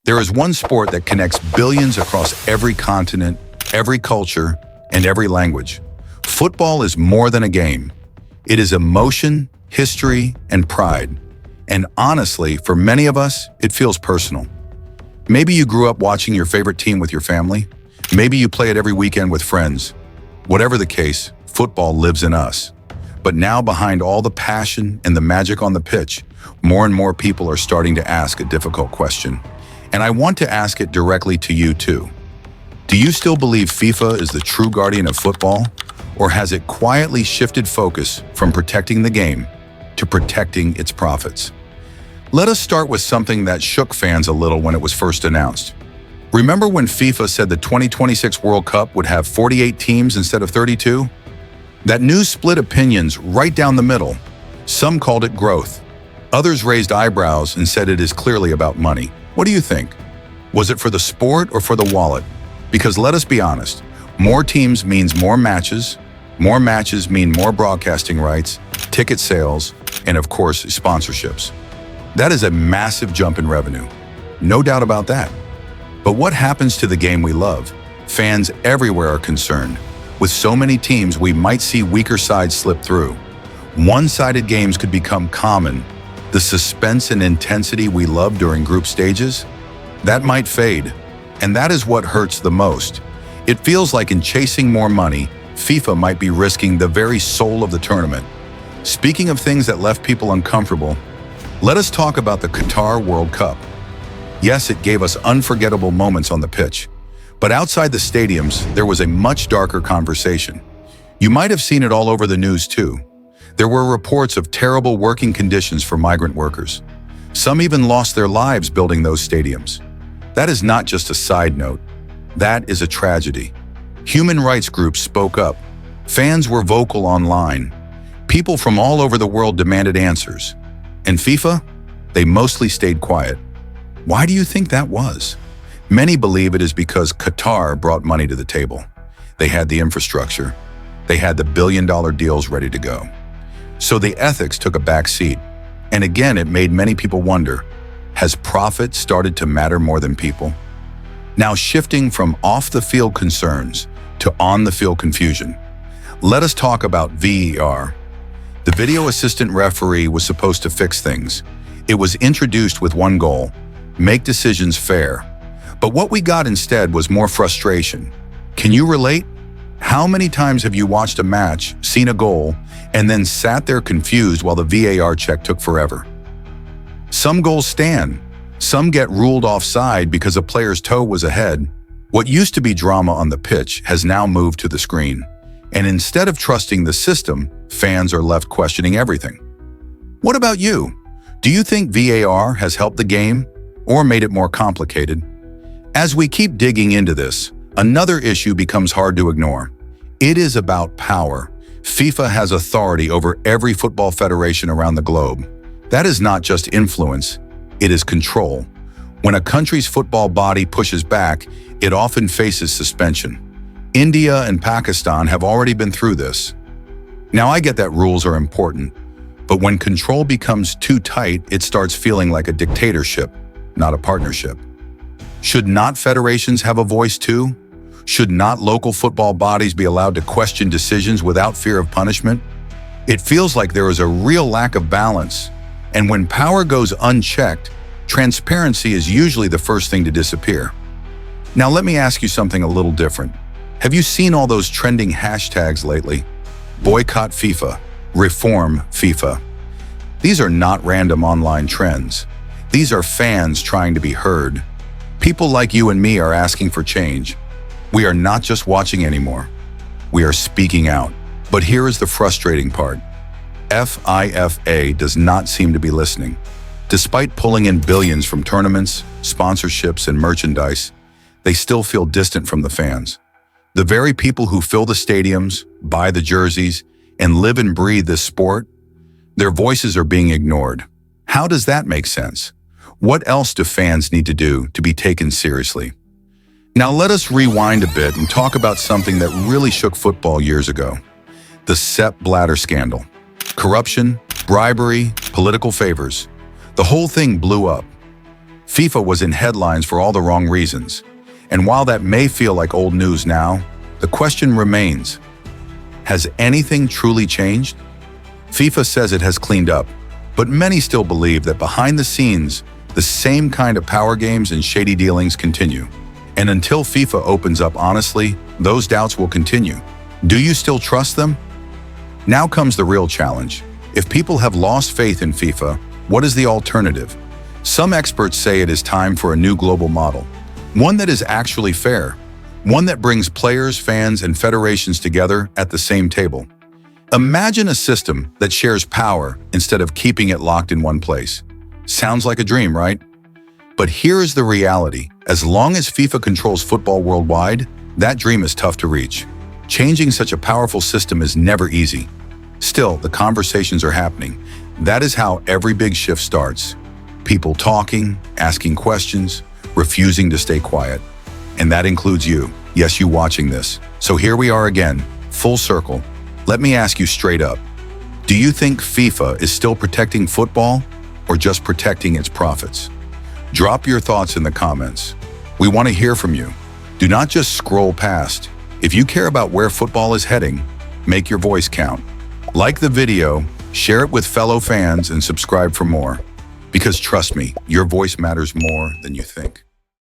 There is one sport that connects billions across every continent, every culture, and every language. Football is more than a game. It is emotion, history, and pride. And honestly, for many of us, it feels personal. Maybe you grew up watching your favorite team with your family. Maybe you play it every weekend with friends. Whatever the case, football lives in us. But now, behind all the passion and the magic on the pitch, more and more people are starting to ask a difficult question. And I want to ask it directly to you too. Do you still believe FIFA is the true guardian of football? Or has it quietly shifted focus from protecting the game to protecting its profits? Let us start with something that shook fans a little when it was first announced. Remember when FIFA said the 2026 World Cup would have 48 teams instead of 32? That news split opinions right down the middle. Some called it growth. Others raised eyebrows and said it is clearly about money. What do you think? Was it for the sport or for the wallet? Because let us be honest, more teams means more matches mean more broadcasting rights, ticket sales, and of course, sponsorships. That is a massive jump in revenue. No doubt about that. But what happens to the game we love? Fans everywhere are concerned. With so many teams, we might see weaker sides slip through. One-sided games could become common. The suspense and intensity we love during group stages, that might fade. And that is what hurts the most. It feels like in chasing more money, FIFA might be risking the very soul of the tournament. Speaking of things that left people uncomfortable, let us talk about the Qatar World Cup. Yes, it gave us unforgettable moments on the pitch. But outside the stadiums, there was a much darker conversation. You might have seen it all over the news too. There were reports of terrible working conditions for migrant workers. Some even lost their lives building those stadiums. That is not just a side note. That is a tragedy. Human rights groups spoke up. Fans were vocal online. People from all over the world demanded answers. And FIFA? They mostly stayed quiet. Why do you think that was? Many believe it is because Qatar brought money to the table. They had the infrastructure. They had the billion-dollar deals ready to go. So the ethics took a back seat. And again, it made many people wonder, has profit started to matter more than people? Now shifting from off-the-field concerns to on-the-field confusion, let us talk about VAR. The video assistant referee was supposed to fix things. It was introduced with one goal: make decisions fair. But what we got instead was more frustration. Can you relate? How many times have you watched a match, seen a goal, and then sat there confused while the VAR check took forever? Some goals stand. Some get ruled offside because a player's toe was ahead. What used to be drama on the pitch has now moved to the screen. And instead of trusting the system, fans are left questioning everything. What about you? Do you think VAR has helped the game or made it more complicated? As we keep digging into this, another issue becomes hard to ignore. It is about power. FIFA has authority over every football federation around the globe. That is not just influence, it is control. When a country's football body pushes back, it often faces suspension. India and Pakistan have already been through this. Now I get that rules are important, but when control becomes too tight, it starts feeling like a dictatorship, not a partnership. Should not federations have a voice too? Should not local football bodies be allowed to question decisions without fear of punishment? It feels like there is a real lack of balance, and when power goes unchecked, transparency is usually the first thing to disappear. Now let me ask you something a little different. Have you seen all those trending hashtags lately? Boycott FIFA, reform FIFA. These are not random online trends. These are fans trying to be heard. People like you and me are asking for change. We are not just watching anymore. We are speaking out. But here is the frustrating part. FIFA does not seem to be listening. Despite pulling in billions from tournaments, sponsorships, and merchandise, they still feel distant from the fans. The very people who fill the stadiums, buy the jerseys, and live and breathe this sport, their voices are being ignored. How does that make sense? What else do fans need to do to be taken seriously? Now let us rewind a bit and talk about something that really shook football years ago. The Sepp Blatter scandal. Corruption, bribery, political favors. The whole thing blew up. FIFA was in headlines for all the wrong reasons. And while that may feel like old news now, the question remains, has anything truly changed? FIFA says it has cleaned up, but many still believe that behind the scenes, the same kind of power games and shady dealings continue. And until FIFA opens up honestly, those doubts will continue. Do you still trust them? Now comes the real challenge. If people have lost faith in FIFA, what is the alternative? Some experts say it is time for a new global model, one that is actually fair, one that brings players, fans, and federations together at the same table. Imagine a system that shares power instead of keeping it locked in one place. Sounds like a dream, right? But here is the reality. As long as FIFA controls football worldwide, that dream is tough to reach. Changing such a powerful system is never easy. Still, the conversations are happening. That is how every big shift starts. People talking, asking questions, refusing to stay quiet. And that includes you. Yes, you watching this. So here we are again, full circle. Let me ask you straight up. Do you think FIFA is still protecting football or just protecting its profits? Drop your thoughts in the comments. We want to hear from you. Do not just scroll past. If you care about where football is heading, make your voice count. Like the video, share it with fellow fans, and subscribe for more. Because trust me, your voice matters more than you think.